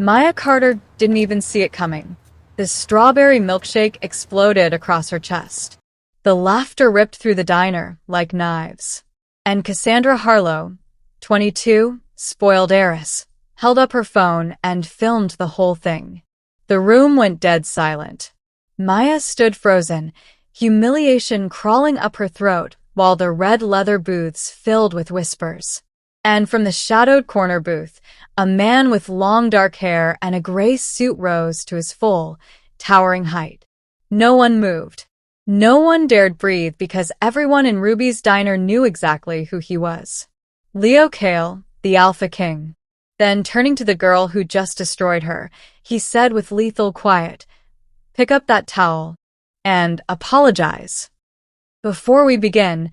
Maya Carter didn't even see it coming. The strawberry milkshake exploded across her chest. The laughter ripped through the diner like knives. And Cassandra Harlo, 22, spoiled heiress, held up her phone and filmed the whole thing. The room went dead silent. Maya stood frozen, humiliation crawling up her throat while the red leather booths filled with whispers. And from the shadowed corner booth, a man with long dark hair and a gray suit rose to his full, towering height. No one moved. No one dared breathe because everyone in Ruby's diner knew exactly who he was. Kael, the Alpha King. Then, turning to the girl who just destroyed her, he said with lethal quiet, "Pick up that towel and apologize." Before we begin,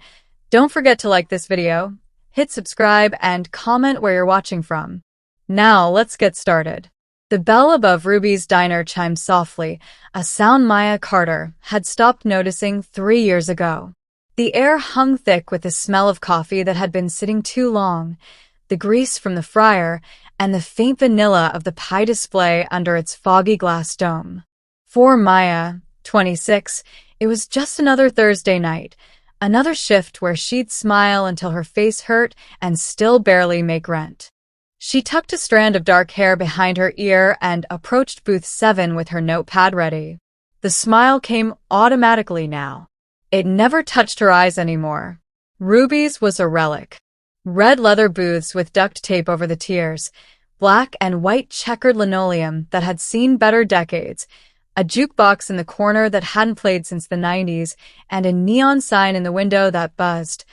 don't forget to like this video, hit subscribe, and comment where you're watching from. Now, let's get started. The bell above Ruby's diner chimed softly, a sound Maya Carter had stopped noticing 3 years ago. The air hung thick with the smell of coffee that had been sitting too long, the grease from the fryer, and the faint vanilla of the pie display under its foggy glass dome. For Maya, 26, it was just another Thursday night, another shift where she'd smile until her face hurt and still barely make rent. She tucked a strand of dark hair behind her ear and approached booth 7 with her notepad ready. The smile came automatically now. It never touched her eyes anymore. Ruby's was a relic. Red leather booths with duct tape over the tiers, black and white checkered linoleum that had seen better decades, a jukebox in the corner that hadn't played since the 90s, and a neon sign in the window that buzzed,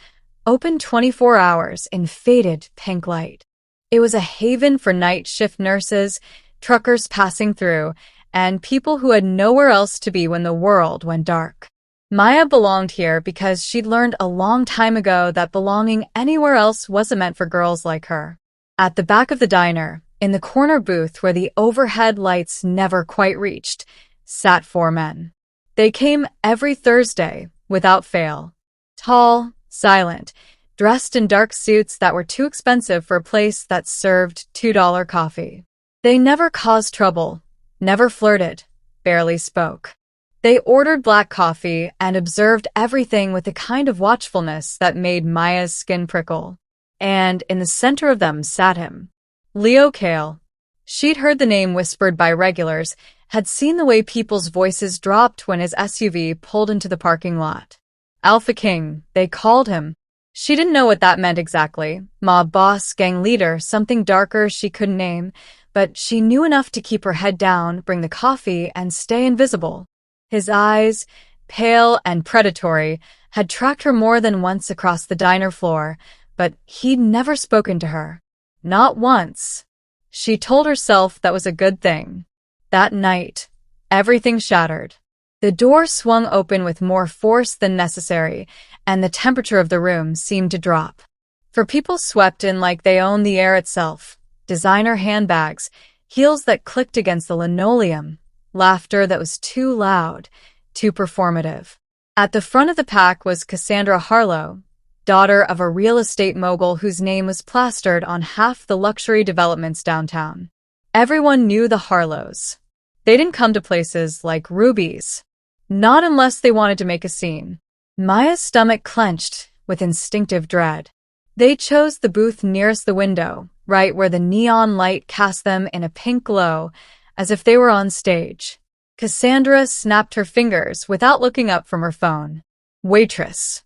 open 24 hours in faded pink light. It was a haven for night shift nurses, truckers passing through, and people who had nowhere else to be when the world went dark. Maya belonged here because she'd learned a long time ago that belonging anywhere else wasn't meant for girls like her. At the back of the diner, in the corner booth where the overhead lights never quite reached, sat 4 men. They came every Thursday, without fail. Tall, silent, dressed in dark suits that were too expensive for a place that served $2 coffee. They never caused trouble, never flirted, barely spoke. They ordered black coffee and observed everything with the kind of watchfulness that made Maya's skin prickle. And in the center of them sat him, Kael. She'd heard the name whispered by regulars, had seen the way people's voices dropped when his SUV pulled into the parking lot. Alpha King, they called him. She didn't know what that meant exactly. Mob boss, gang leader, something darker she couldn't name, but she knew enough to keep her head down, bring the coffee, and stay invisible. His eyes, pale and predatory, had tracked her more than once across the diner floor, but he'd never spoken to her. Not once. She told herself that was a good thing. That night, everything shattered. The door swung open with more force than necessary, and the temperature of the room seemed to drop. For people swept in like they owned the air itself, designer handbags, heels that clicked against the linoleum, laughter that was too loud, too performative. At the front of the pack was Cassandra Harlo, daughter of a real estate mogul whose name was plastered on half the luxury developments downtown. Everyone knew the Harlos. They didn't come to places like Ruby's. Not unless they wanted to make a scene. Maya's stomach clenched with instinctive dread. They chose the booth nearest the window, right where the neon light cast them in a pink glow, as if they were on stage. Cassandra snapped her fingers without looking up from her phone. Waitress.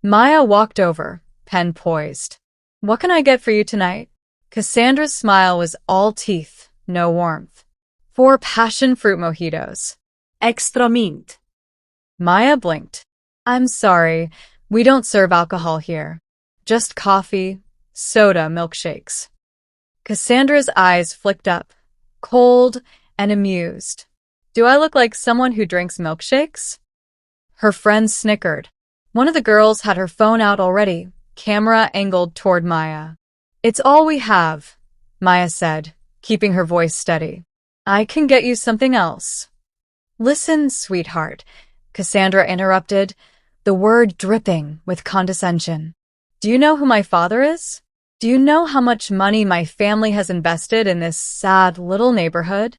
Maya walked over, pen poised. "What can I get for you tonight?" Cassandra's smile was all teeth, no warmth. 4 passion fruit mojitos. Extra mint. Maya blinked. "I'm sorry, we don't serve alcohol here. Just coffee, soda, milkshakes." Cassandra's eyes flicked up, cold and amused. "Do I look like someone who drinks milkshakes?" Her friends snickered. One of the girls had her phone out already, camera angled toward Maya. "It's all we have," Maya said, keeping her voice steady. "I can get you something else." "Listen, sweetheart," Cassandra interrupted, the word dripping with condescension. "Do you know who my father is? Do you know how much money my family has invested in this sad little neighborhood?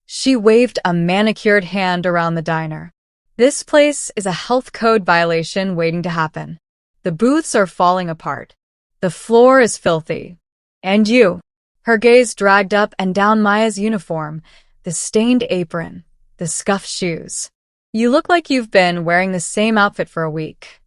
She waved a manicured hand around the diner. This place is a health code violation waiting to happen. The booths are falling apart. The floor is filthy. And you. Her gaze dragged up and down Maya's uniform, the stained apron, the scuffed shoes. You look like you've been wearing the same outfit for a week.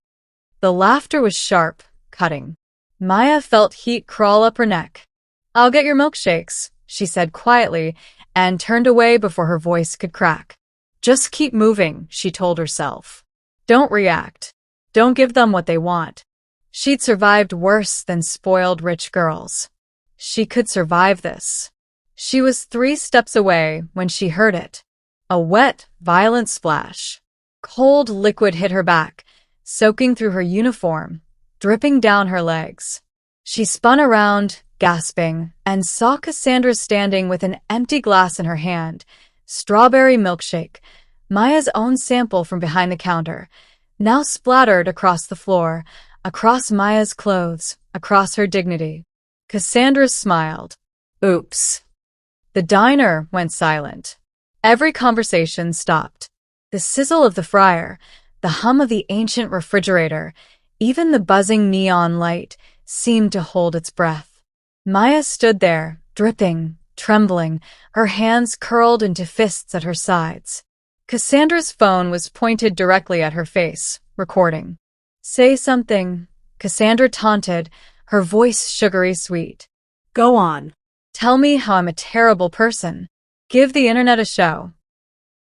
The laughter was sharp, cutting. Maya felt heat crawl up her neck. I'll get your milkshakes, she said quietly, and turned away before her voice could crack. Just keep moving, she told herself. Don't react. Don't give them what they want. She'd survived worse than spoiled rich girls. She could survive this. She was 3 steps away when she heard it. A wet, violent splash. Cold liquid hit her back, soaking through her uniform, dripping down her legs. She spun around, gasping, and saw Cassandra standing with an empty glass in her hand. Strawberry milkshake, Maya's own sample from behind the counter, now splattered across the floor, across Maya's clothes, across her dignity. Cassandra smiled. Oops. The diner went silent. Every conversation stopped. The sizzle of the fryer, the hum of the ancient refrigerator, even the buzzing neon light seemed to hold its breath. Maya stood there, dripping, trembling, her hands curled into fists at her sides. Cassandra's phone was pointed directly at her face, recording. Say something, Cassandra taunted, her voice sugary sweet. Go on. Tell me how I'm a terrible person. Give the internet a show.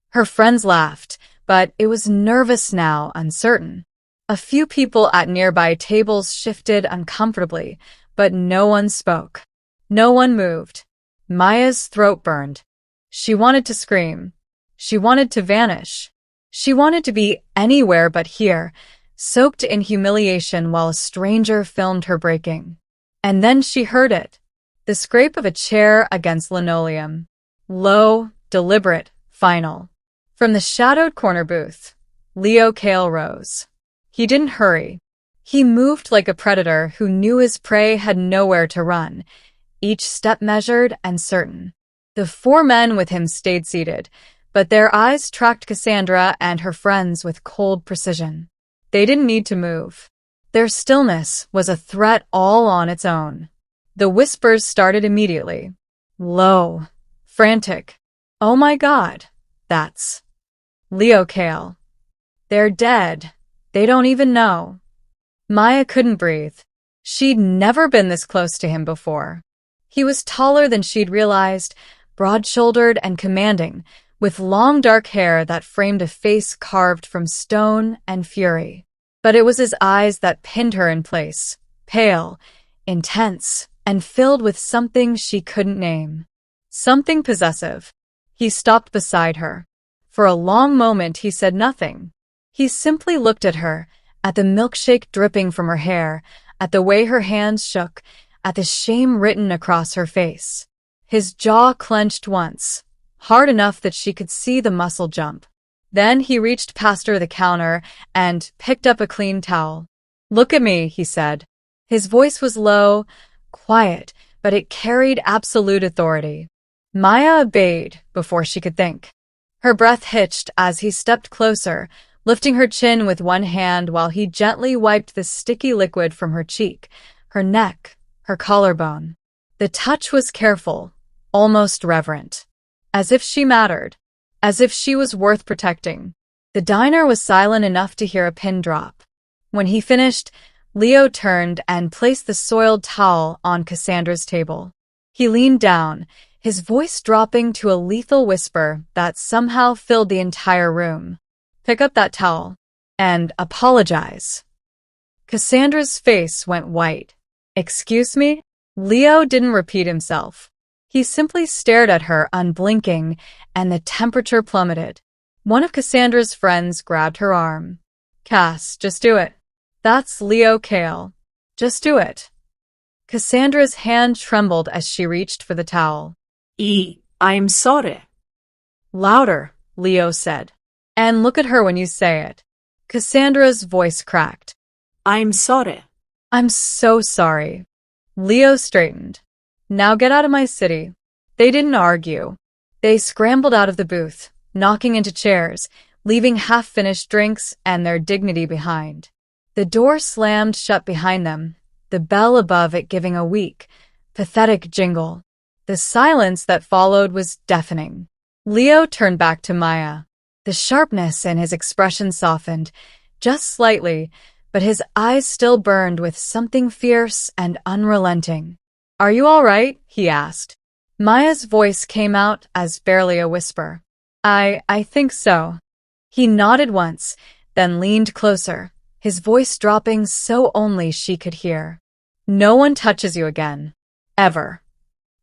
Her friends laughed, but it was nervous now, uncertain. A few people at nearby tables shifted uncomfortably, but no one spoke. No one moved. Maya's throat burned. She wanted to scream. She wanted to vanish. She wanted to be anywhere but here, soaked in humiliation while a stranger filmed her breaking. And then she heard it. The scrape of a chair against linoleum. Low, deliberate, final. From the shadowed corner booth, Kael rose. He didn't hurry. He moved like a predator who knew his prey had nowhere to run, each step measured and certain. The 4 men with him stayed seated, but their eyes tracked Cassandra and her friends with cold precision. They didn't need to move. Their stillness was a threat all on its own. The whispers started immediately. Low. Frantic. Oh my God. That's Kael. They're dead. They don't even know. Maya couldn't breathe. She'd never been this close to him before. He was taller than she'd realized, broad-shouldered and commanding, with long dark hair that framed a face carved from stone and fury. But it was his eyes that pinned her in place, pale, intense, and filled with something she couldn't name. Something possessive. He stopped beside her. For a long moment he said nothing. He simply looked at her, at the milkshake dripping from her hair, at the way her hands shook, at the shame written across her face. His jaw clenched once, hard enough that she could see the muscle jump. Then he reached past her the counter and picked up a clean towel. Look at me, he said. His voice was low, quiet, but it carried absolute authority. Maya obeyed before she could think. Her breath hitched as he stepped closer, lifting her chin with one hand while he gently wiped the sticky liquid from her cheek, her neck, her collarbone. The touch was careful, almost reverent. As if she mattered. As if she was worth protecting. The diner was silent enough to hear a pin drop. When he finished, Leo turned and placed the soiled towel on Cassandra's table. He leaned down, his voice dropping to a lethal whisper that somehow filled the entire room. Pick up that towel. And apologize. Cassandra's face went white. Excuse me? Leo didn't repeat himself. He simply stared at her, unblinking, and the temperature plummeted. One of Cassandra's friends grabbed her arm. Cass, just do it. That's Kael. Just do it. Cassandra's hand trembled as she reached for the towel. I'm sorry. Louder, Leo said. And look at her when you say it. Cassandra's voice cracked. I'm sorry. I'm so sorry. Leo straightened. Now get out of my city. They didn't argue. They scrambled out of the booth, knocking into chairs, leaving half-finished drinks and their dignity behind. The door slammed shut behind them, the bell above it giving a weak, pathetic jingle. The silence that followed was deafening. Leo turned back to Maya. The sharpness in his expression softened, just slightly, but his eyes still burned with something fierce and unrelenting. "Are you all right?" he asked. Maya's voice came out as barely a whisper. I think so." He nodded once, then leaned closer, his voice dropping so only she could hear. "No one touches you again. Ever."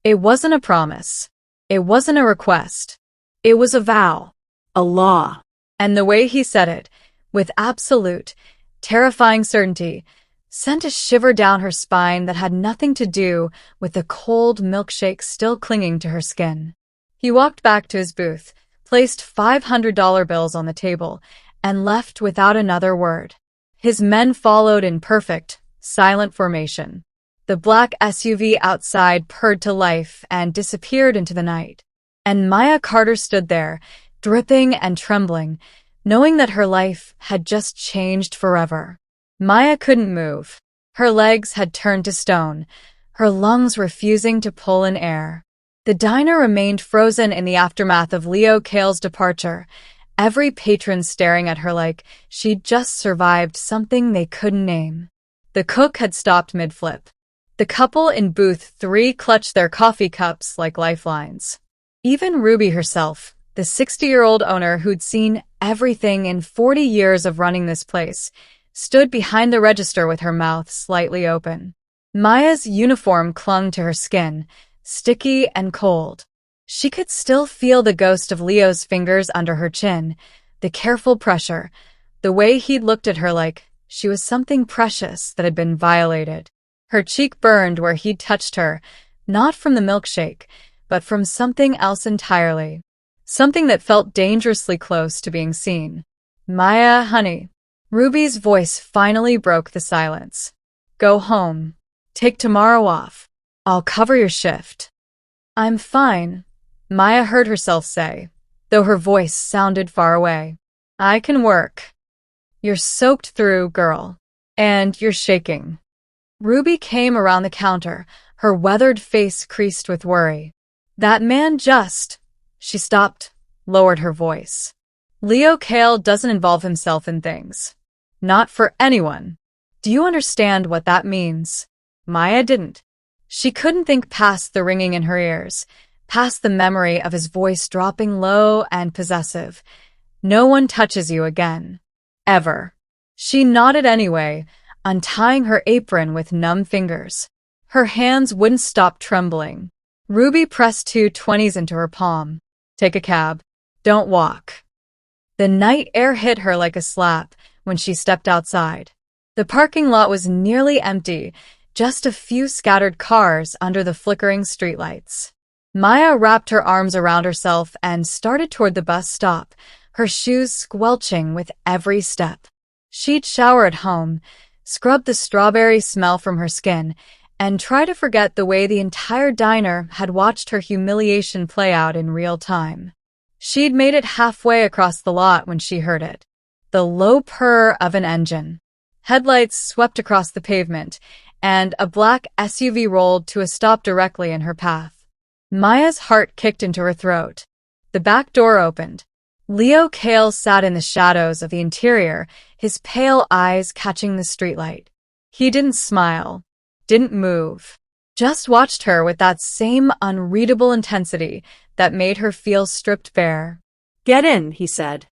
It wasn't a promise. It wasn't a request. It was a vow. A law. And the way he said it, with absolute, terrifying certainty, sent a shiver down her spine that had nothing to do with the cold milkshake still clinging to her skin. He walked back to his booth, placed $500 bills on the table, and left without another word. His men followed in perfect, silent formation. The black SUV outside purred to life and disappeared into the night. And Maya Carter stood there, dripping and trembling, knowing that her life had just changed forever. Maya couldn't move. Her legs had turned to stone, her lungs refusing to pull in air. The diner remained frozen in the aftermath of Kael's departure, every patron staring at her like she'd just survived something they couldn't name. The cook had stopped mid-flip. The couple in booth 3 clutched their coffee cups like lifelines. Even Ruby herself, the 60-year-old owner who'd seen everything in 40 years of running this place, stood behind the register with her mouth slightly open. Maya's uniform clung to her skin, sticky and cold. She could still feel the ghost of Leo's fingers under her chin, the careful pressure, the way he'd looked at her like she was something precious that had been violated. Her cheek burned where he'd touched her, not from the milkshake, but from something else entirely. Something that felt dangerously close to being seen. "Maya, honey." Ruby's voice finally broke the silence. "Go home. Take tomorrow off. I'll cover your shift." "I'm fine," Maya heard herself say, though her voice sounded far away. "I can work." "You're soaked through, girl. And you're shaking." Ruby came around the counter, her weathered face creased with worry. "That man just—" She stopped, lowered her voice. "Kael doesn't involve himself in things. Not for anyone. Do you understand what that means?" Maya didn't. She couldn't think past the ringing in her ears, past the memory of his voice dropping low and possessive. "No one touches you again. Ever." She nodded anyway, untying her apron with numb fingers. Her hands wouldn't stop trembling. Ruby pressed 2 20s into her palm. "Take a cab. Don't walk." The night air hit her like a slap when she stepped outside. The parking lot was nearly empty, just a few scattered cars under the flickering streetlights. Maya wrapped her arms around herself and started toward the bus stop, her shoes squelching with every step. She'd shower at home, scrub the strawberry smell from her skin, and try to forget the way the entire diner had watched her humiliation play out in real time. She'd made it halfway across the lot when she heard it. The low purr of an engine. Headlights swept across the pavement, and a black SUV rolled to a stop directly in her path. Maya's heart kicked into her throat. The back door opened. Kael sat in the shadows of the interior, his pale eyes catching the streetlight. He didn't smile, didn't move, just watched her with that same unreadable intensity that made her feel stripped bare. "Get in," he said.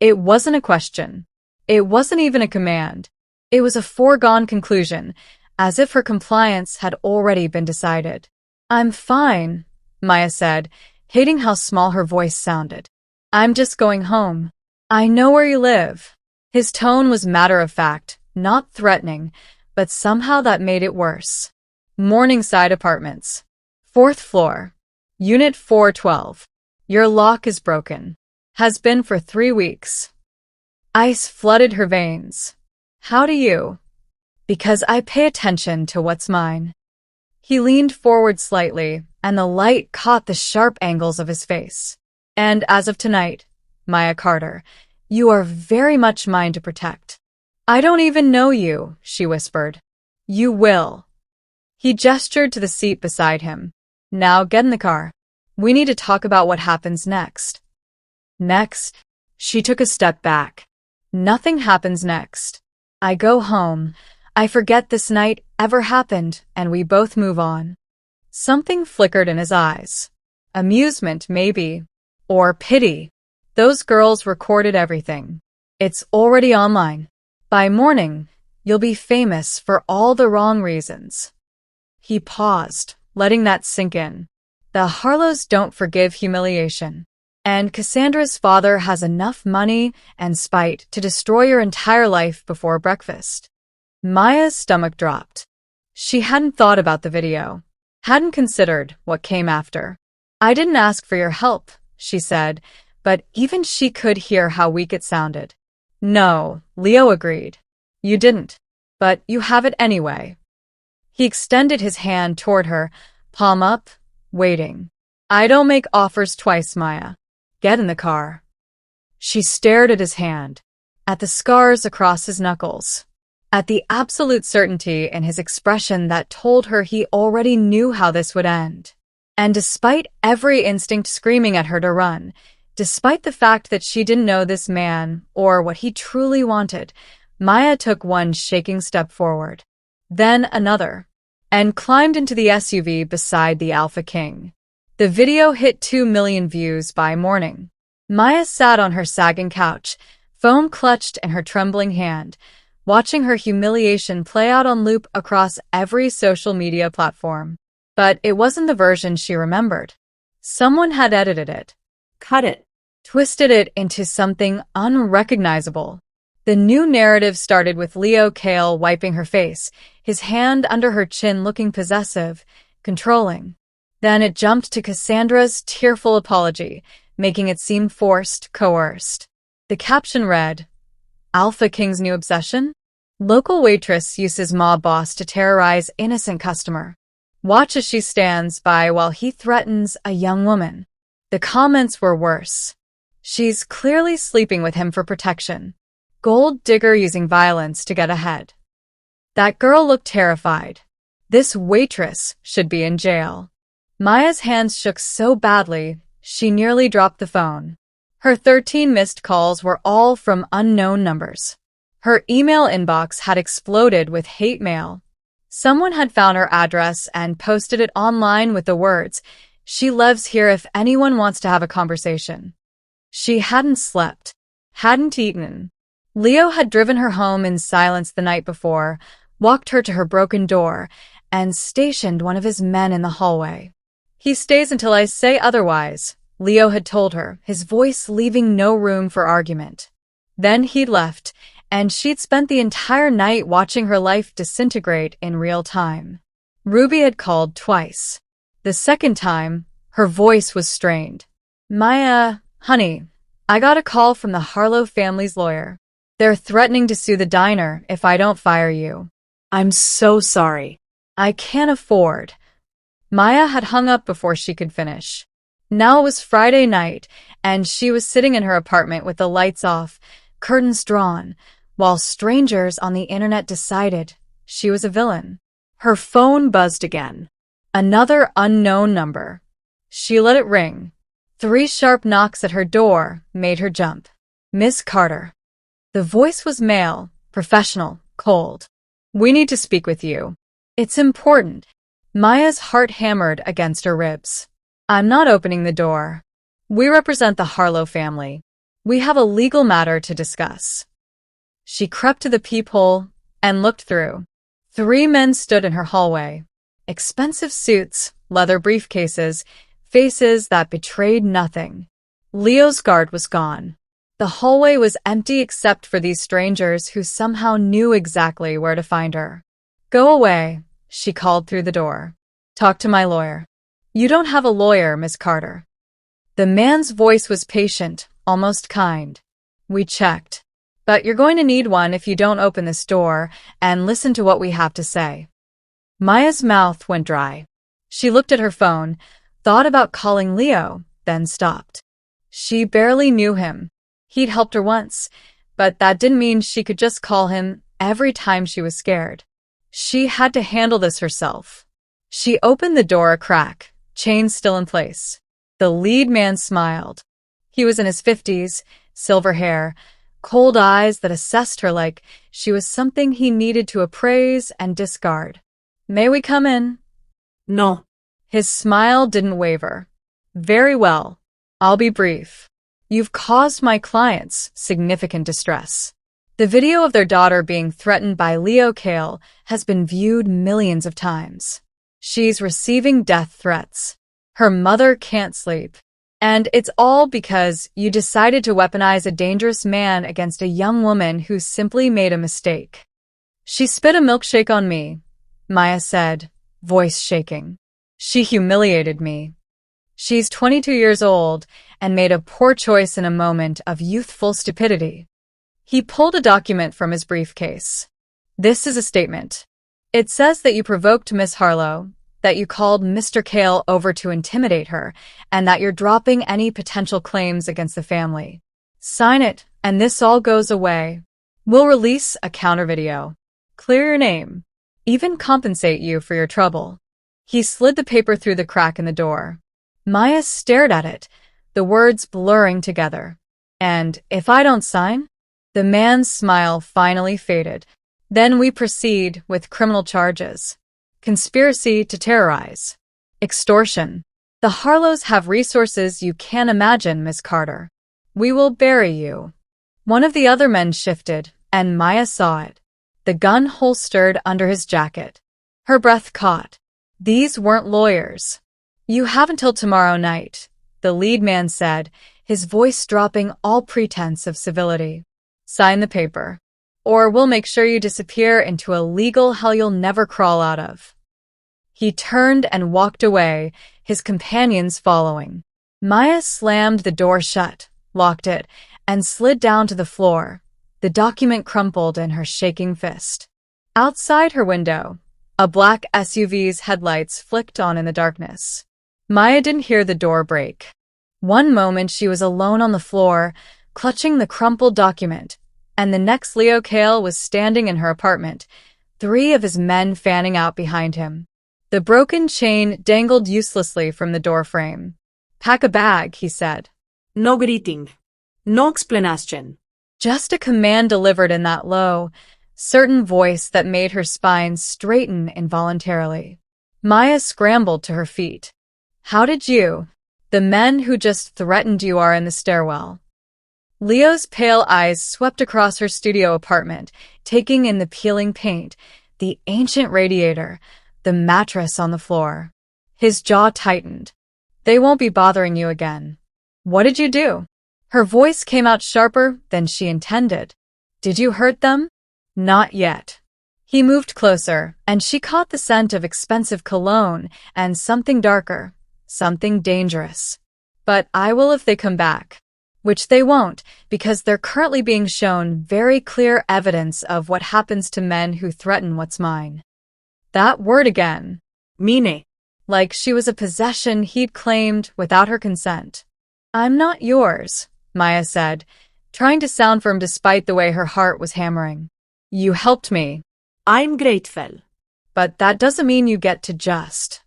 It wasn't a question. It wasn't even a command. It was a foregone conclusion, as if her compliance had already been decided. "I'm fine," Maya said, hating how small her voice sounded. "I'm just going home. I know where you live." His tone was matter-of-fact, not threatening, but somehow that made it worse. "Morningside Apartments. 4th floor. Unit 412. Your lock is broken. Has been for 3 weeks." Ice flooded her veins. "How do you?" "Because I pay attention to what's mine." He leaned forward slightly, and the light caught the sharp angles of his face. And as of tonight, Maya Carter, you are very much mine to protect. I don't even know you, she whispered. You will. He gestured to the seat beside him. Now get in the car. We need to talk about what happens next. Next? She took a step back. Nothing happens next. I go home. I forget this night ever happened, and we both move on. Something flickered in his eyes. Amusement, maybe. Or pity. Those girls recorded everything. It's already online. By morning, you'll be famous for all the wrong reasons. He paused, letting that sink in. The Harlos don't forgive humiliation. And Cassandra's father has enough money and spite to destroy your entire life before breakfast. Maya's stomach dropped. She hadn't thought about the video, hadn't considered what came after. I didn't ask for your help, she said, but even she could hear how weak it sounded. No, Leo agreed. You didn't, but you have it anyway. He extended his hand toward her, palm up, waiting. I don't make offers twice, Maya. Get in the car. She stared at his hand, at the scars across his knuckles, at the absolute certainty in his expression that told her he already knew how this would end. And despite every instinct screaming at her to run, despite the fact that she didn't know this man or what he truly wanted, Maya took one shaking step forward, then another, and climbed into the SUV beside the Alpha King. The video hit 2 million views by morning. Maya sat on her sagging couch, phone clutched in her trembling hand, watching her humiliation play out on loop across every social media platform. But it wasn't the version she remembered. Someone had edited it, Cut it. twisted it into something unrecognizable. The new narrative started with Kael wiping her face, his hand under her chin looking possessive, controlling. Then it jumped to Cassandra's tearful apology, making it seem forced, coerced. The caption read, Alpha King's new obsession? Local waitress uses mob boss to terrorize innocent customer. Watch as she stands by while he threatens a young woman. The comments were worse. She's clearly sleeping with him for protection. Gold digger using violence to get ahead. That girl looked terrified. This waitress should be in jail. Maya's hands shook so badly, she nearly dropped the phone. Her 13 missed calls were all from unknown numbers. Her email inbox had exploded with hate mail. Someone had found her address and posted it online with the words, She lives here if anyone wants to have a conversation. She hadn't slept, hadn't eaten. Leo had driven her home in silence the night before, walked her to her broken door, and stationed one of his men in the hallway. He stays until I say otherwise, Leo had told her, his voice leaving no room for argument. Then he'd left, and she'd spent the entire night watching her life disintegrate in real time. Ruby had called twice. The second time, her voice was strained. Maya, honey, I got a call from the Harlo family's lawyer. They're threatening to sue the diner if I don't fire you. I'm so sorry. I can't afford. Maya had hung up before she could finish. Now it was Friday night, and she was sitting in her apartment with the lights off, curtains drawn, while strangers on the internet decided she was a villain. Her phone buzzed again. Another unknown number. She let it ring. 3 sharp knocks at her door made her jump. Miss Carter. The voice was male, professional, cold. We need to speak with you. It's important. Maya's heart hammered against her ribs. I'm not opening the door. We represent the Harlo family. We have a legal matter to discuss. She crept to the peephole and looked through. 3 men stood in her hallway. Expensive suits, leather briefcases, faces that betrayed nothing. Leo's guard was gone. The hallway was empty except for these strangers who somehow knew exactly where to find her. Go away, she called through the door. Talk to my lawyer. You don't have a lawyer, Miss Carter. The man's voice was patient, almost kind. We checked. But you're going to need one if you don't open this door and listen to what we have to say. Maya's mouth went dry. She looked at her phone, thought about calling Leo, then stopped. She barely knew him. He'd helped her once, but that didn't mean she could just call him every time she was scared. She had to handle this herself. She opened the door a crack, chain still in place. The lead man smiled. He was in his 50s, silver hair, cold eyes that assessed her like she was something he needed to appraise and discard. "May we come in?" No. His smile didn't waver. "Very well. I'll be brief. You've caused my clients significant distress." The video of their daughter being threatened by Leo Kael has been viewed millions of times. She's receiving death threats. Her mother can't sleep. And it's all because you decided to weaponize a dangerous man against a young woman who simply made a mistake. "She spit a milkshake on me," Maya said, voice shaking. "She humiliated me. She's 22 years old and made a poor choice in a moment of youthful stupidity." He pulled a document from his briefcase. "This is a statement. It says that you provoked Miss Harlo, that you called Mr. Kael over to intimidate her, and that you're dropping any potential claims against the family. Sign it, and this all goes away. We'll release a counter video. Clear your name. Even compensate you for your trouble." He slid the paper through the crack in the door. Maya stared at it, the words blurring together. "And if I don't sign?" The man's smile finally faded. "Then we proceed with criminal charges. Conspiracy to terrorize. Extortion. The Harlos have resources you can't imagine, Miss Carter. We will bury you." One of the other men shifted, and Maya saw it. The gun holstered under his jacket. Her breath caught. These weren't lawyers. "You have until tomorrow night," the lead man said, his voice dropping all pretense of civility. "Sign the paper, or we'll make sure you disappear into a legal hell you'll never crawl out of." He turned and walked away, his companions following. Maya slammed the door shut, locked it, and slid down to the floor, the document crumpled in her shaking fist. Outside her window, a black SUV's headlights flicked on in the darkness. Maya didn't hear the door break. One moment she was alone on the floor, clutching the crumpled document, and the next Leo Kael was standing in her apartment, 3 of his men fanning out behind him. The broken chain dangled uselessly from the door frame. "Pack a bag," he said. No greeting. No explanation. Just a command delivered in that low, certain voice that made her spine straighten involuntarily. Maya scrambled to her feet. "How did you? The men who just threatened you are in the stairwell." Leo's pale eyes swept across her studio apartment, taking in the peeling paint, the ancient radiator, the mattress on the floor. His jaw tightened. "They won't be bothering you again." "What did you do?" Her voice came out sharper than she intended. "Did you hurt them?" "Not yet." He moved closer, and she caught the scent of expensive cologne and something darker, something dangerous. "But I will if they come back." Which they won't, because they're currently being shown very clear evidence of what happens to men who threaten what's mine. That word again. Mine. Like she was a possession he'd claimed without her consent. "I'm not yours," Maya said, trying to sound firm despite the way her heart was hammering. "You helped me." I'm grateful. "But that doesn't mean you get to just."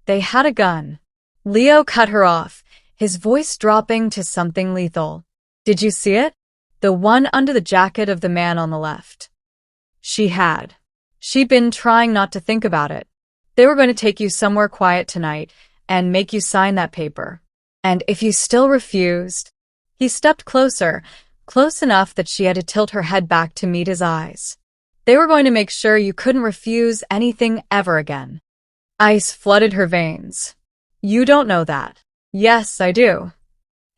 They had a gun. Leo cut her off, his voice dropping to something lethal. "Did you see it? The one under the jacket of the man on the left." She had. She'd been trying not to think about it. They were going to take you somewhere quiet tonight and make you sign that paper. And if you still refused... He stepped closer, close enough that she had to tilt her head back to meet his eyes. They were going to make sure you couldn't refuse anything ever again. Ice flooded her veins. "You don't know that." "Yes, I do."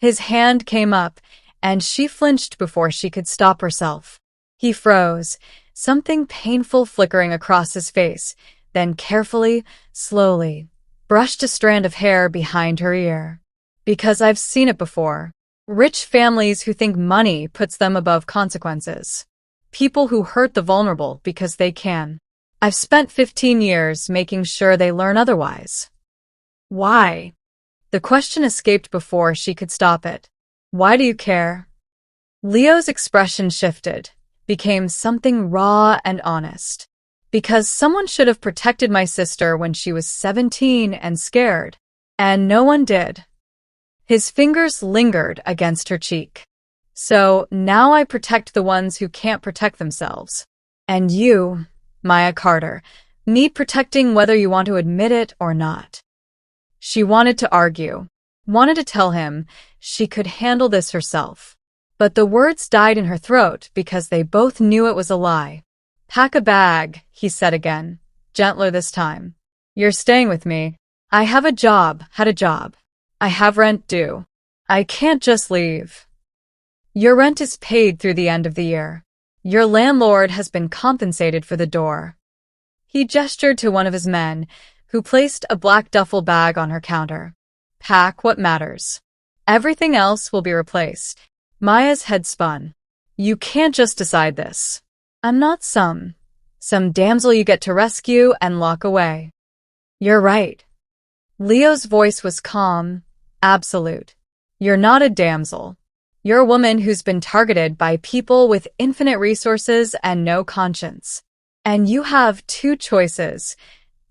His hand came up, and she flinched before she could stop herself. He froze, something painful flickering across his face, then carefully, slowly, brushed a strand of hair behind her ear. "Because I've seen it before. Rich families who think money puts them above consequences. People who hurt the vulnerable because they can. I've spent 15 years making sure they learn otherwise. Why? The question escaped before she could stop it. Why do you care? Leo's expression shifted, became something raw and honest. Because someone should have protected my sister when she was 17 and scared, and no one did. His fingers lingered against her cheek. So now I protect the ones who can't protect themselves. And you, Maya Carter, need protecting whether you want to admit it or not. She wanted to argue, wanted to tell him she could handle this herself. But the words died in her throat because they both knew it was a lie. Pack a bag, he said again, gentler this time. You're staying with me. I have a job, had a job. I have rent due. I can't just leave. Your rent is paid through the end of the year. Your landlord has been compensated for the door. He gestured to one of his men, who placed a black duffel bag on her counter. Pack what matters. Everything else will be replaced. Maya's head spun. You can't just decide this. I'm not some damsel you get to rescue and lock away. You're right. Leo's voice was calm, absolute. You're not a damsel. You're a woman who's been targeted by people with infinite resources and no conscience. And you have two choices.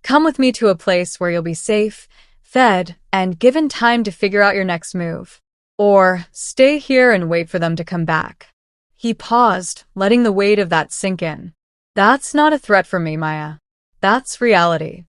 Come with me to a place where you'll be safe, fed, and given time to figure out your next move. Or stay here and wait for them to come back. He paused, letting the weight of that sink in. That's not a threat from me, Maya. That's reality.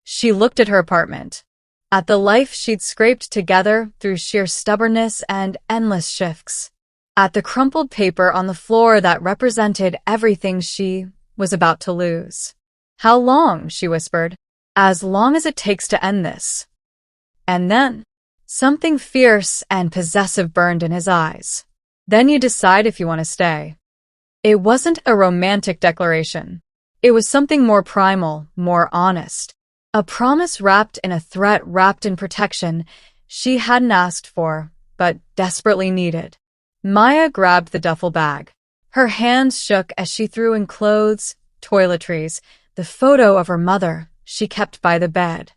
She looked at her apartment, at the life she'd scraped together through sheer stubbornness and endless shifts, at the crumpled paper on the floor that represented everything she was about to lose. How long? She whispered. As long as it takes to end this. And then, something fierce and possessive burned in his eyes. Then you decide if you want to stay. It wasn't a romantic declaration. It was something more primal, more honest. A promise wrapped in a threat wrapped in protection she hadn't asked for, but desperately needed. Maya grabbed the duffel bag. Her hands shook as she threw in clothes, toiletries, the photo of her mother she kept by the bed.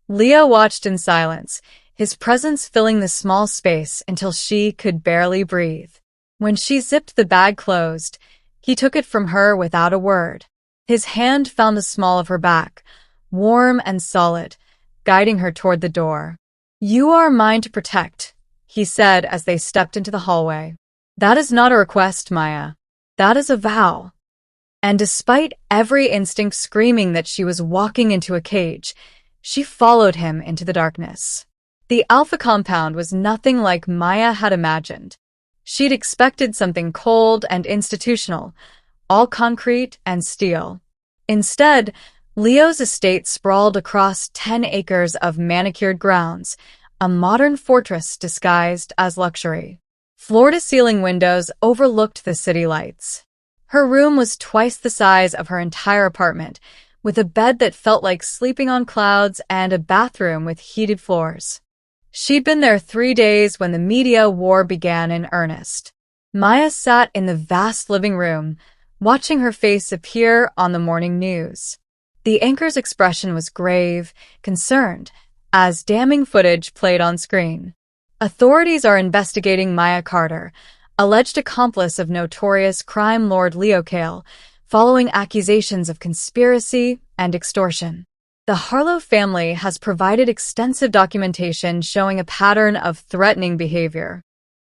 Leo watched in silence, his presence filling the small space until she could barely breathe. When she zipped the bag closed, he took it from her without a word. His hand found the small of her back, warm and solid, guiding her toward the door. You are mine to protect, he said as they stepped into the hallway. That is not a request, Maya. That is a vow. And despite every instinct screaming that she was walking into a cage, she followed him into the darkness. The Alpha compound was nothing like Maya had imagined. She'd expected something cold and institutional, all concrete and steel. Instead, Leo's estate sprawled across 10 acres of manicured grounds, a modern fortress disguised as luxury. Floor-to-ceiling windows overlooked the city lights. Her room was twice the size of her entire apartment, with a bed that felt like sleeping on clouds and a bathroom with heated floors. She'd been there 3 days when the media war began in earnest. Maya sat in the vast living room, watching her face appear on the morning news. The anchor's expression was grave, concerned, as damning footage played on screen. Authorities are investigating Maya Carter, alleged accomplice of notorious crime lord Leo Kael, following accusations of conspiracy and extortion. The Harlo family has provided extensive documentation showing a pattern of threatening behavior.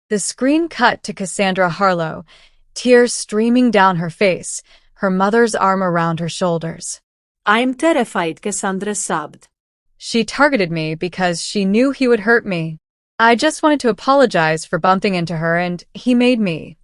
The screen cut to Cassandra Harlo, tears streaming down her face, her mother's arm around her shoulders. I'm terrified, Cassandra sobbed. She targeted me because she knew he would hurt me. I just wanted to apologize for bumping into her and he made me.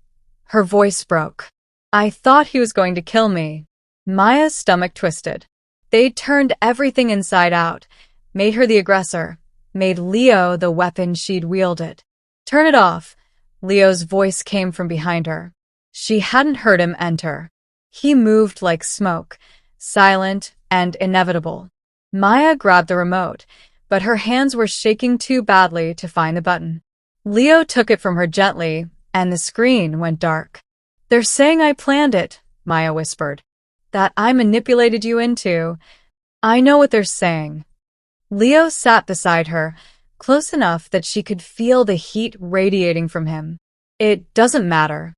Her voice broke. I thought he was going to kill me. Maya's stomach twisted. They'd turned everything inside out, made her the aggressor, made Leo the weapon she'd wielded. Turn it off. Leo's voice came from behind her. She hadn't heard him enter. He moved like smoke, silent and inevitable. Maya grabbed the remote, but her hands were shaking too badly to find the button. Leo took it from her gently, and the screen went dark. They're saying I planned it, Maya whispered. that I manipulated you into. I know what they're saying. Leo sat beside her, close enough that she could feel the heat radiating from him. It doesn't matter.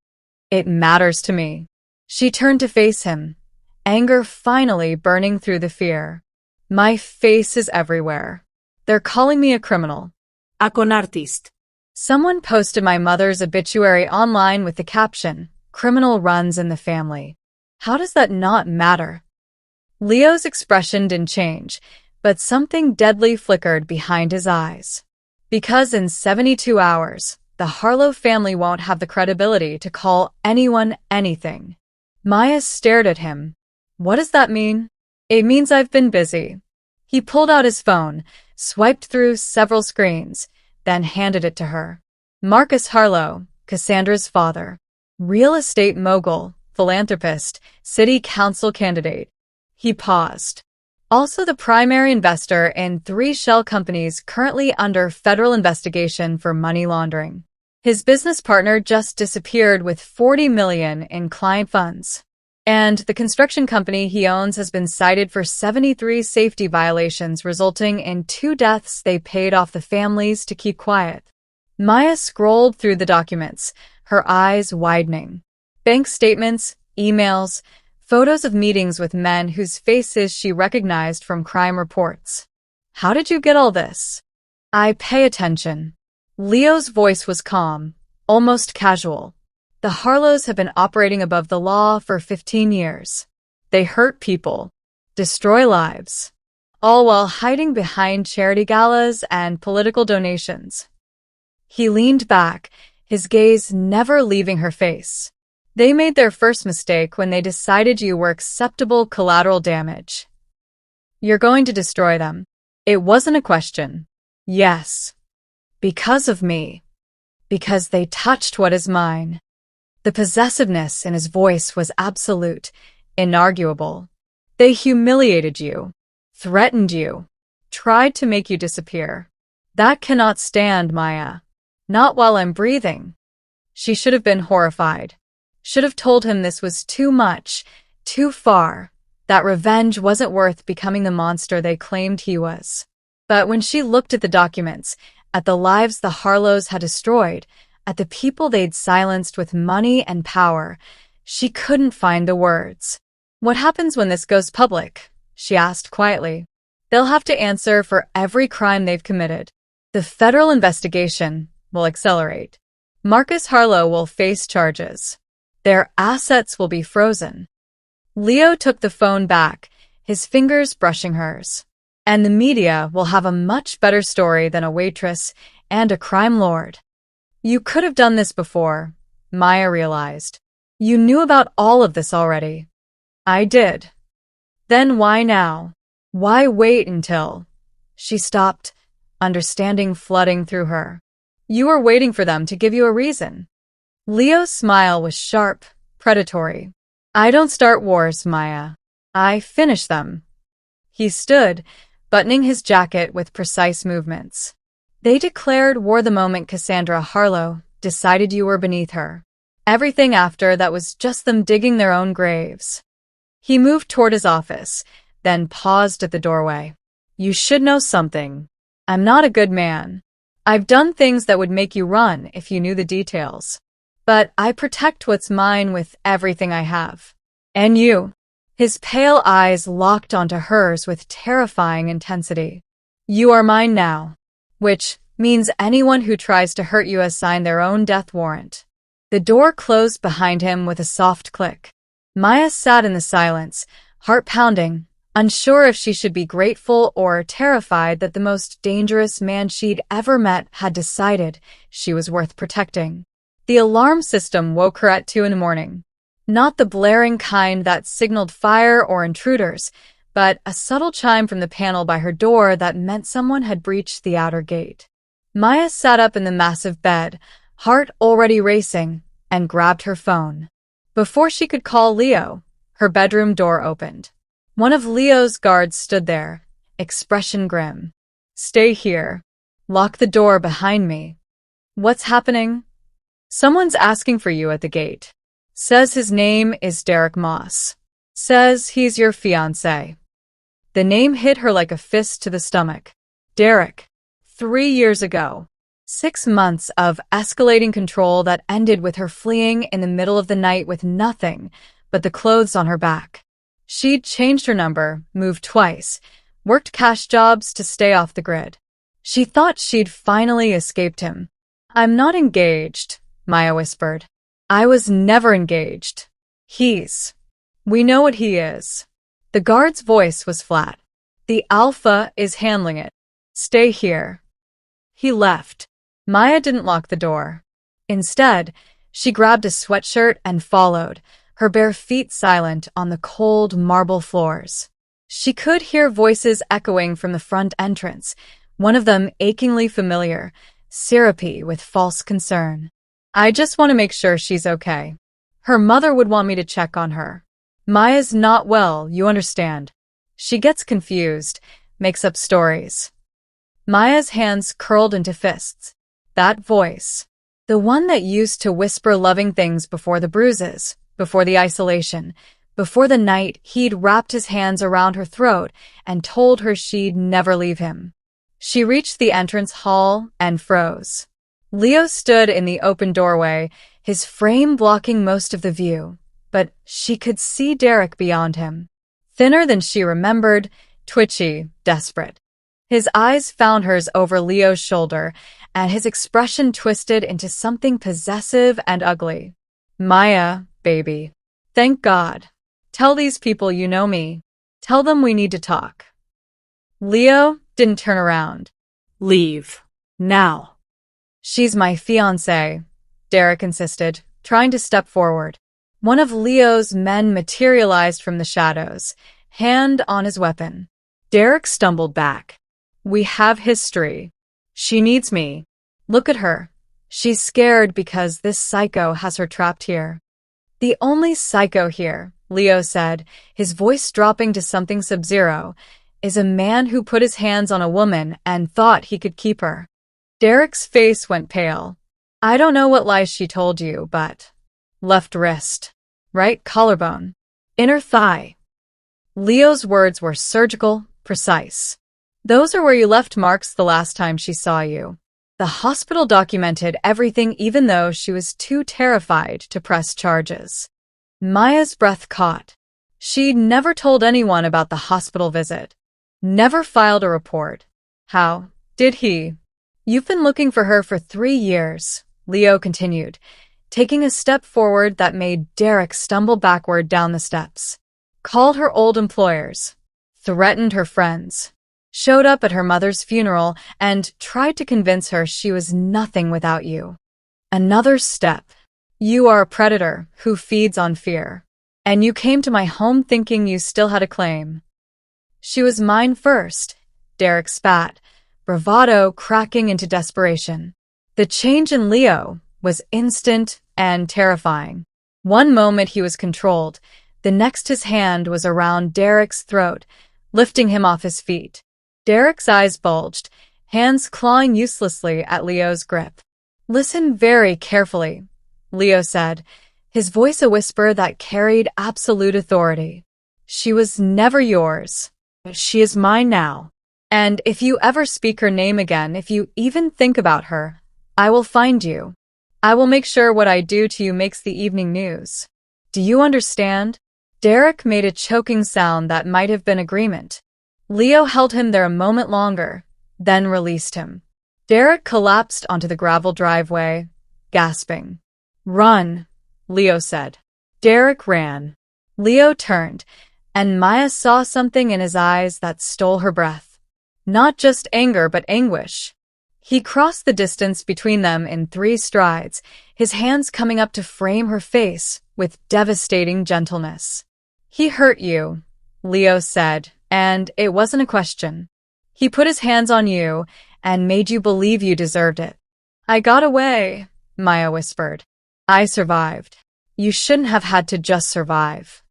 It matters to me. She turned to face him, anger finally burning through the fear. My face is everywhere. They're calling me a criminal. A con artist. Someone posted my mother's obituary online with the caption, "Criminal runs in the family." How does that not matter? Leo's expression didn't change, but something deadly flickered behind his eyes. Because in 72 hours, the Harlo family won't have the credibility to call anyone anything. Maya stared at him. What does that mean? It means I've been busy. He pulled out his phone, swiped through several screens, then handed it to her. Marcus Harlo, Cassandra's father. Real estate mogul, philanthropist, city council candidate. He paused. Also the primary investor in 3 shell companies currently under federal investigation for money laundering. His business partner just disappeared with $40 million in client funds. And the construction company he owns has been cited for 73 safety violations, resulting in 2 deaths they paid off the families to keep quiet. Maya scrolled through the documents, her eyes widening. Bank statements, emails, photos of meetings with men whose faces she recognized from crime reports. How did you get all this? I pay attention. Leo's voice was calm, almost casual. The Harlos have been operating above the law for 15 years. They hurt people, destroy lives, all while hiding behind charity galas and political donations. He leaned back, his gaze never leaving her face. They made their first mistake when they decided you were acceptable collateral damage. You're going to destroy them. It wasn't a question. Yes. Because of me. Because they touched what is mine. The possessiveness in his voice was absolute, inarguable. They humiliated you, threatened you, tried to make you disappear. That cannot stand, Maya. Not while I'm breathing. She should have been horrified. Should have told him this was too much, too far, that revenge wasn't worth becoming the monster they claimed he was. But when she looked at the documents, at the lives the Harlos had destroyed, at the people they'd silenced with money and power, she couldn't find the words. What happens when this goes public? She asked quietly. They'll have to answer for every crime they've committed. The federal investigation will accelerate. Marcus Harlo will face charges. Their assets will be frozen. Leo took the phone back, his fingers brushing hers. And the media will have a much better story than a waitress and a crime lord. You could have done this before, Maya realized. You knew about all of this already. I did. Then why now? Why wait until? She stopped, understanding flooding through her. You were waiting for them to give you a reason. Leo's smile was sharp, predatory. I don't start wars, Maya. I finish them. He stood, buttoning his jacket with precise movements. They declared war the moment Cassandra Harlo decided you were beneath her. Everything after that was just them digging their own graves. He moved toward his office, then paused at the doorway. You should know something. I'm not a good man. I've done things that would make you run if you knew the details. But I protect what's mine with everything I have. And you. His pale eyes locked onto hers with terrifying intensity. You are mine now. Which means anyone who tries to hurt you has signed their own death warrant. The door closed behind him with a soft click. Maya sat in the silence, heart pounding, unsure if she should be grateful or terrified that the most dangerous man she'd ever met had decided she was worth protecting. The alarm system woke her at 2 a.m. Not the blaring kind that signaled fire or intruders, but a subtle chime from the panel by her door that meant someone had breached the outer gate. Maya sat up in the massive bed, heart already racing, and grabbed her phone. Before she could call Leo, her bedroom door opened. One of Leo's guards stood there, expression grim. Stay here. Lock the door behind me. What's happening? Someone's asking for you at the gate. Says his name is Derek Moss. Says he's your fiancé. The name hit her like a fist to the stomach. Derek. 3 years ago. 6 months of escalating control that ended with her fleeing in the middle of the night with nothing but the clothes on her back. She'd changed her number, moved twice, worked cash jobs to stay off the grid. She thought she'd finally escaped him. I'm not engaged, Maya whispered. I was never engaged. We know what he is. The guard's voice was flat. The alpha is handling it. Stay here. He left. Maya didn't lock the door. Instead, she grabbed a sweatshirt and followed, her bare feet silent on the cold marble floors. She could hear voices echoing from the front entrance, one of them achingly familiar, syrupy with false concern. I just want to make sure she's okay. Her mother would want me to check on her. Maya's not well, you understand. She gets confused, makes up stories. Maya's hands curled into fists. That voice. The one that used to whisper loving things before the bruises, before the isolation, before the night he'd wrapped his hands around her throat and told her she'd never leave him. She reached the entrance hall and froze. Leo stood in the open doorway, his frame blocking most of the view, but she could see Derek beyond him. Thinner than she remembered, twitchy, desperate. His eyes found hers over Leo's shoulder, and his expression twisted into something possessive and ugly. Maya, baby. Thank God. Tell these people you know me. Tell them we need to talk. Leo didn't turn around. Leave. Now. She's my fiancé, Derek insisted, trying to step forward. One of Leo's men materialized from the shadows, hand on his weapon. Derek stumbled back. We have history. She needs me. Look at her. She's scared because this psycho has her trapped here. The only psycho here, Leo said, his voice dropping to something sub-zero, is a man who put his hands on a woman and thought he could keep her. Derek's face went pale. I don't know what lies she told you, but... Left wrist. Right collarbone. Inner thigh. Leo's words were surgical, precise. Those are where you left marks the last time she saw you. The hospital documented everything even though she was too terrified to press charges. Maya's breath caught. She'd never told anyone about the hospital visit. Never filed a report. How did he? You've been looking for her for 3 years, Leo continued, taking a step forward that made Derek stumble backward down the steps. Called her old employers. Threatened her friends. Showed up at her mother's funeral and tried to convince her she was nothing without you. Another step. You are a predator who feeds on fear. And you came to my home thinking you still had a claim. She was mine first, Derek spat, bravado cracking into desperation. The change in Leo was instant and terrifying. One moment he was controlled, the next his hand was around Derek's throat, lifting him off his feet. Derek's eyes bulged, hands clawing uselessly at Leo's grip. Listen very carefully, Leo said, his voice a whisper that carried absolute authority. She was never yours. She is mine now. And if you ever speak her name again, if you even think about her, I will find you. I will make sure what I do to you makes the evening news. Do you understand? Derek made a choking sound that might have been agreement. Leo held him there a moment longer, then released him. Derek collapsed onto the gravel driveway, gasping. Run, Leo said. Derek ran. Leo turned, and Maya saw something in his eyes that stole her breath. Not just anger, but anguish. He crossed the distance between them in 3 strides, his hands coming up to frame her face with devastating gentleness. He hurt you, Leo said, and it wasn't a question. He put his hands on you and made you believe you deserved it. I got away, Maya whispered. I survived. You shouldn't have had to just survive.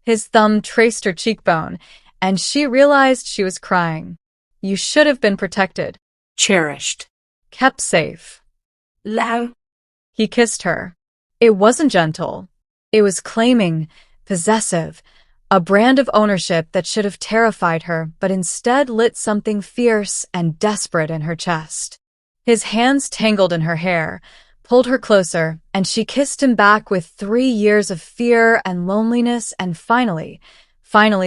His thumb traced her cheekbone, and she realized she was crying. You should have been protected. Cherished. Kept safe. Lao. He kissed her. It wasn't gentle. It was claiming, possessive, A brand of ownership that should have terrified her, but instead lit something fierce and desperate in her chest. His hands tangled in her hair, pulled her closer, and she kissed him back with 3 years of fear and loneliness and finally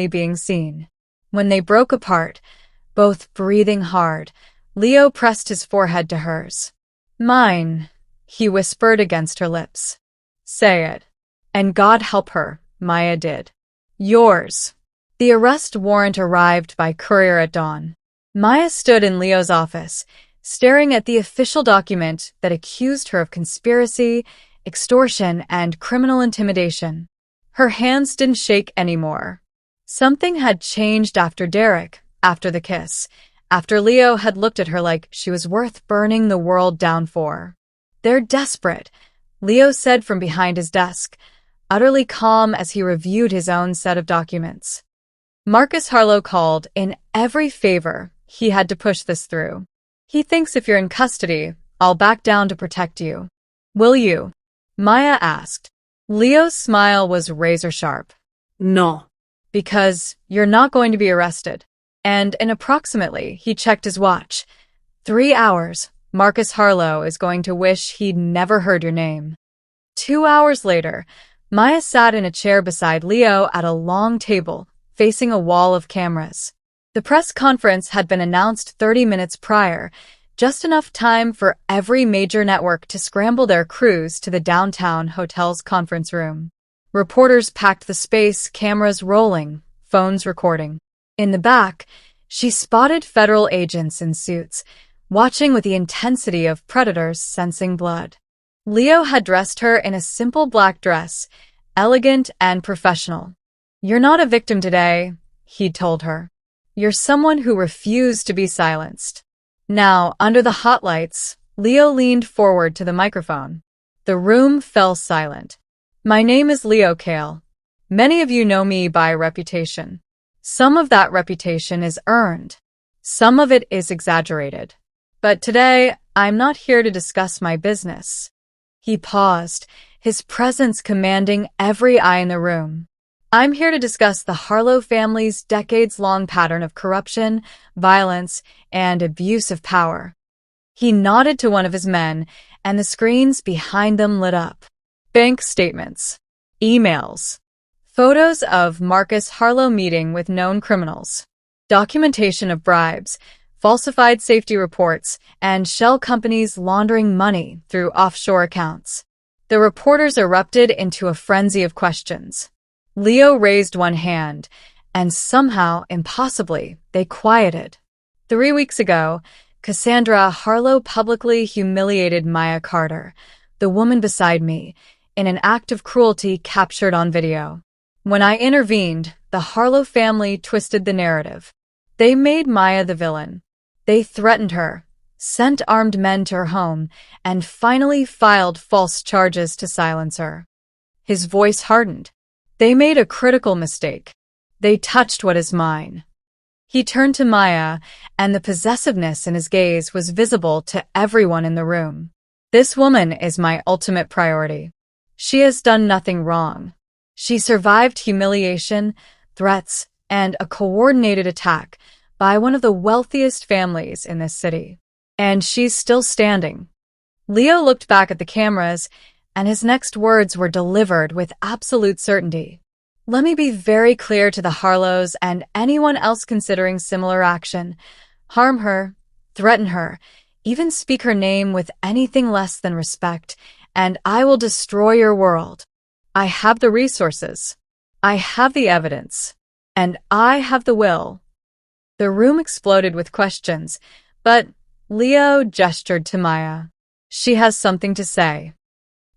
being seen. When they broke apart, both breathing hard, Leo pressed his forehead to hers. "Mine," he whispered against her lips. "Say it." And God help her, Maya did. "Yours." The arrest warrant arrived by courier at dawn. Maya stood in Leo's office, staring at the official document that accused her of conspiracy, extortion, and criminal intimidation. Her hands didn't shake anymore. Something had changed after Derek, after the kiss, after Leo had looked at her like she was worth burning the world down for. "They're desperate," Leo said from behind his desk, utterly calm as he reviewed his own set of documents. Marcus Harlo called. In every favor, he had to push this through. "He thinks if you're in custody, I'll back down to protect you. Will you?" Maya asked. Leo's smile was razor-sharp. No. "Because you're not going to be arrested." And approximately, he checked his watch. 3 hours, Marcus Harlo is going to wish he'd never heard your name. 2 hours later, Maya sat in a chair beside Leo at a long table, facing a wall of cameras. The press conference had been announced 30 minutes prior, just enough time for every major network to scramble their crews to the downtown hotel's conference room. Reporters packed the space, cameras rolling, phones recording. In the back, she spotted federal agents in suits, watching with the intensity of predators sensing blood. Leo had dressed her in a simple black dress, elegant and professional. "You're not a victim today," he'd told her. "You're someone who refused to be silenced." Now, under the hot lights, Leo leaned forward to the microphone. The room fell silent. "My name is Leo Kael. Many of you know me by reputation. Some of that reputation is earned. Some of it is exaggerated. But today, I'm not here to discuss my business." He paused, his presence commanding every eye in the room. "I'm here to discuss the Harlo family's decades-long pattern of corruption, violence, and abuse of power." He nodded to one of his men, and the screens behind them lit up. Bank statements, emails, photos of Marcus Harlo meeting with known criminals, documentation of bribes, falsified safety reports, and shell companies laundering money through offshore accounts. The reporters erupted into a frenzy of questions. Leo raised one hand, and somehow, impossibly, they quieted. 3 weeks ago, Cassandra Harlo publicly humiliated Maya Carter, the woman beside me, in an act of cruelty captured on video. When I intervened, the Harlo family twisted the narrative. They made Maya the villain. They threatened her, sent armed men to her home, and finally filed false charges to silence her. His voice hardened. "They made a critical mistake. They touched what is mine." He turned to Maya, and the possessiveness in his gaze was visible to everyone in the room. "This woman is my ultimate priority. She has done nothing wrong. She survived humiliation, threats, and a coordinated attack by one of the wealthiest families in this city. And she's still standing." Leo looked back at the cameras, and his next words were delivered with absolute certainty. "Let me be very clear to the Harlos and anyone else considering similar action. Harm her, threaten her, even speak her name with anything less than respect, and I will destroy your world. I have the resources. I have the evidence. And I have the will." The room exploded with questions, but Leo gestured to Maya. "She has something to say."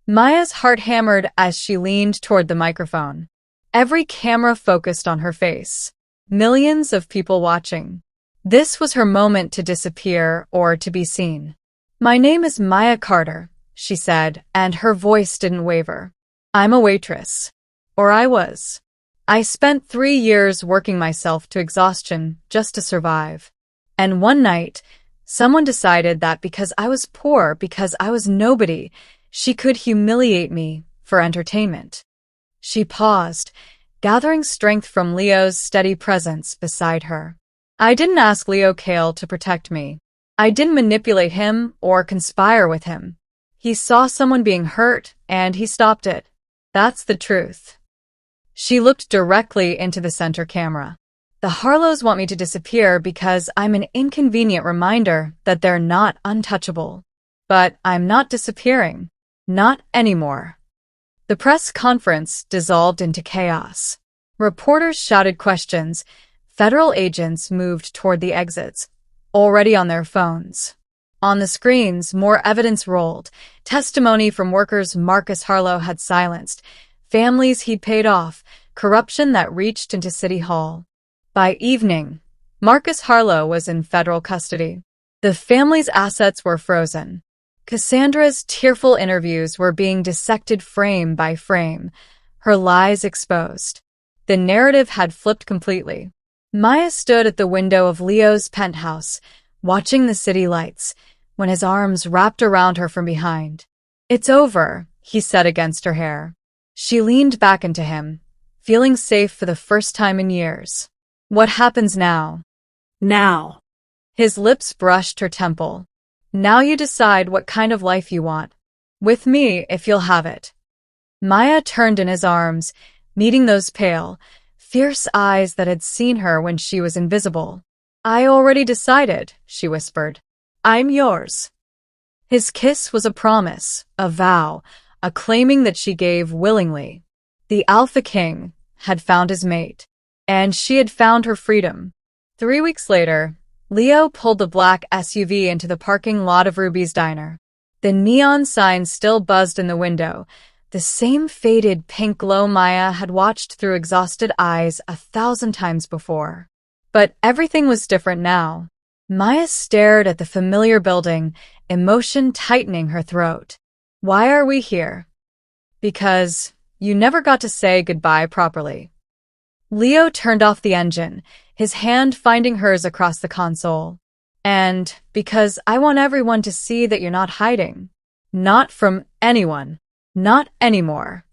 Maya's heart hammered as she leaned toward the microphone. Every camera focused on her face. Millions of people watching. This was her moment to disappear or to be seen. "My name is Maya Carter," she said, and her voice didn't waver. "I'm a waitress. Or I was. I spent 3 years working myself to exhaustion just to survive. And one night, someone decided that because I was poor, because I was nobody, she could humiliate me for entertainment." She paused, gathering strength from Leo's steady presence beside her. I didn't ask Leo Kael to protect me. I didn't manipulate him or conspire with him. He saw someone being hurt, and he stopped it. That's the truth. She looked directly into the center camera. The Harlos want me to disappear because I'm an inconvenient reminder that they're not untouchable. But I'm not disappearing. Not anymore. The press conference dissolved into chaos. Reporters shouted questions. Federal agents moved toward the exits, already on their phones. On the screens, more evidence rolled. Testimony from workers Marcus Harlo had silenced, families he'd paid off, corruption that reached into City Hall. By evening, Marcus Harlo was in federal custody. The family's assets were frozen. Cassandra's tearful interviews were being dissected frame by frame, her lies exposed. The narrative had flipped completely. Maya stood at the window of Leo's penthouse, watching the city lights, when his arms wrapped around her from behind. "It's over," he said against her hair. She leaned back into him, feeling safe for the first time in years. "What happens now?" Now. His lips brushed her temple. "Now you decide what kind of life you want. With me, if you'll have it." Maya turned in his arms, meeting those pale, fierce eyes that had seen her when she was invisible. "I already decided," she whispered. "I'm yours." His kiss was a promise, a vow, a claiming that she gave willingly. The Alpha King had found his mate, and she had found her freedom. 3 weeks later, Leo pulled the black SUV into the parking lot of Ruby's diner. The neon sign still buzzed in the window, the same faded pink glow Maya had watched through exhausted eyes 1,000 times before. But everything was different now. Maya stared at the familiar building, emotion tightening her throat. "Why are we here?" "Because you never got to say goodbye properly." Leo turned off the engine, his hand finding hers across the console. "And because I want everyone to see that you're not hiding. Not from anyone. Not anymore."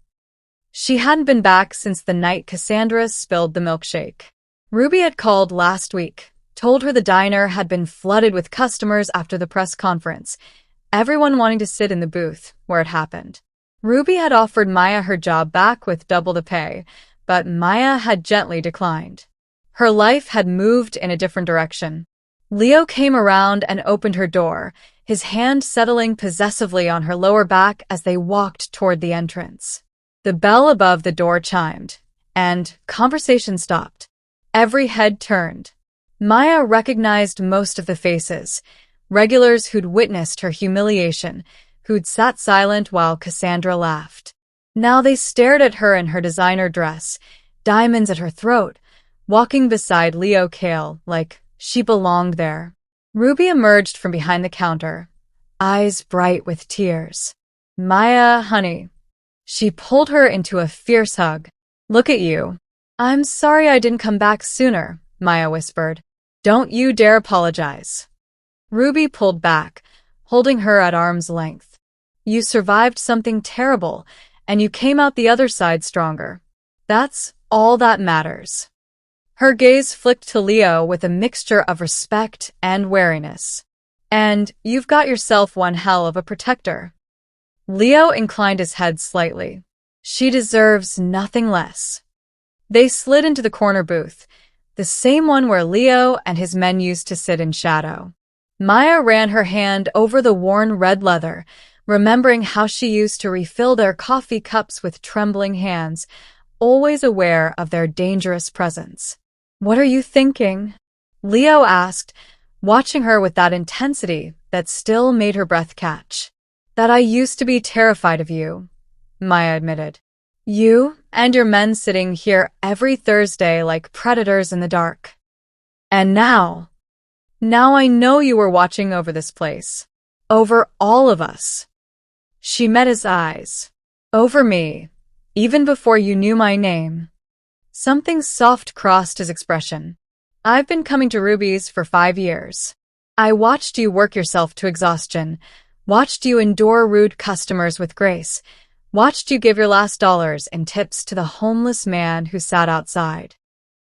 She hadn't been back since the night Cassandra spilled the milkshake. Ruby had called last week, told her the diner had been flooded with customers after the press conference, everyone wanting to sit in the booth where it happened. Ruby had offered Maya her job back with double the pay, but Maya had gently declined. Her life had moved in a different direction. Leo came around and opened her door, his hand settling possessively on her lower back as they walked toward the entrance. The bell above the door chimed, and conversation stopped. Every head turned. Maya recognized most of the faces, regulars who'd witnessed her humiliation, who'd sat silent while Cassandra laughed. Now they stared at her in her designer dress, diamonds at her throat, walking beside Leo Kael like she belonged there. Ruby emerged from behind the counter, eyes bright with tears. "Maya, honey." She pulled her into a fierce hug. "Look at you." "I'm sorry I didn't come back sooner," Maya whispered. "Don't you dare apologize." Ruby pulled back, holding her at arm's length. "You survived something terrible, and you came out the other side stronger. That's all that matters." Her gaze flicked to Leo with a mixture of respect and wariness. "And you've got yourself one hell of a protector." Leo inclined his head slightly. "She deserves nothing less." They slid into the corner booth, the same one where Leo and his men used to sit in shadow. Maya ran her hand over the worn red leather, remembering how she used to refill their coffee cups with trembling hands, always aware of their dangerous presence. "What are you thinking?" Leo asked, watching her with that intensity that still made her breath catch. "That I used to be terrified of you," Maya admitted. "You and your men sitting here every Thursday like predators in the dark. And now I know you were watching over this place. Over all of us." She met his eyes. "Over me, even before you knew my name." Something soft crossed his expression. "I've been coming to Ruby's for 5 years. I watched you work yourself to exhaustion, watched you endure rude customers with grace, Watched you give your last dollars in tips to the homeless man who sat outside.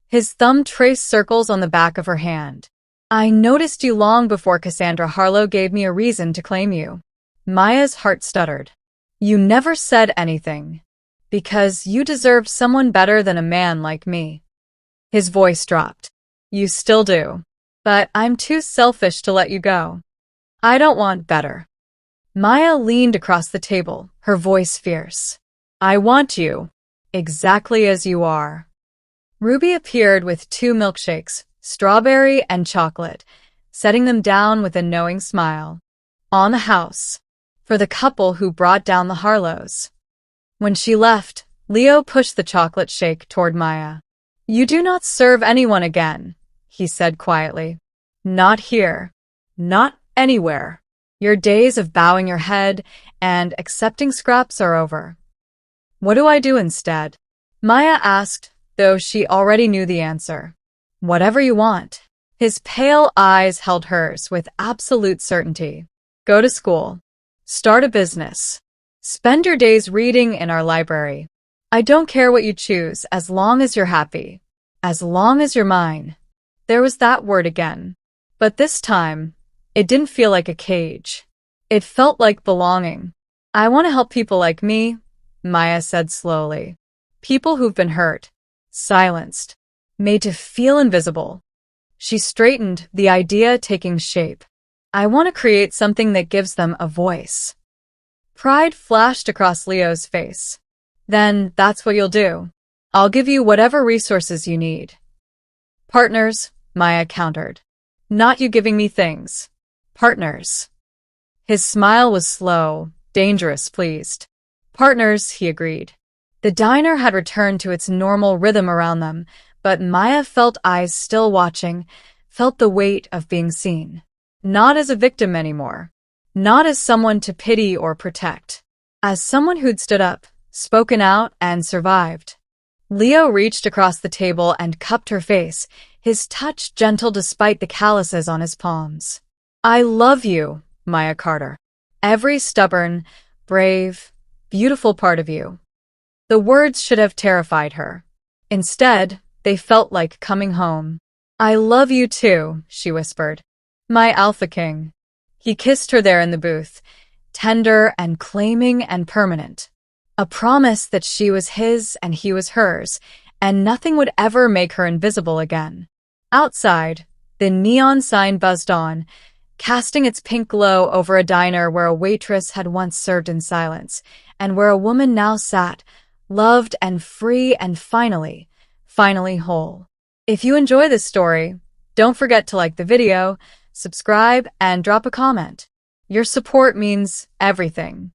His thumb traced circles on the back of her hand. I noticed you long before Cassandra Harlo gave me a reason to claim you. Maya's heart stuttered. You never said anything. Because you deserved someone better than a man like me. His voice dropped. You still do. But I'm too selfish to let you go. I don't want better. Maya leaned across the table, her voice fierce. I want you. Exactly as you are. Ruby appeared with 2 milkshakes, strawberry and chocolate, setting them down with a knowing smile. On the house. For the couple who brought down the Harlos. When she left, Leo pushed the chocolate shake toward Maya. You do not serve anyone again, he said quietly. Not here. Not anywhere. Your days of bowing your head and accepting scraps are over. What do I do instead? Maya asked, though she already knew the answer. Whatever you want. His pale eyes held hers with absolute certainty. Go to school. Start a business. Spend your days reading in our library. I don't care what you choose as long as you're happy. As long as you're mine. There was that word again. But this time, it didn't feel like a cage. It felt like belonging. I want to help people like me, Maya said slowly. People who've been hurt, silenced, made to feel invisible. She straightened, the idea taking shape. I want to create something that gives them a voice. Pride flashed across Leo's face. Then that's what you'll do. I'll give you whatever resources you need. Partners, Maya countered. Not you giving me things. Partners. His smile was slow, dangerous, pleased. Partners, he agreed. The diner had returned to its normal rhythm around them, but Maya felt eyes still watching, felt the weight of being seen. Not as a victim anymore. Not as someone to pity or protect. As someone who'd stood up, spoken out, and survived. Leo reached across the table and cupped her face, his touch gentle despite the calluses on his palms. I love you, Maya Carter. Every stubborn, brave, beautiful part of you. The words should have terrified her. Instead, they felt like coming home. I love you too, she whispered. My alpha king. He kissed her there in the booth, tender and claiming and permanent. A promise that she was his and he was hers, and nothing would ever make her invisible again. Outside, the neon sign buzzed on, casting its pink glow over a diner where a waitress had once served in silence, and where a woman now sat, loved and free and finally whole. If you enjoy this story, don't forget to like the video, subscribe, and drop a comment. Your support means everything.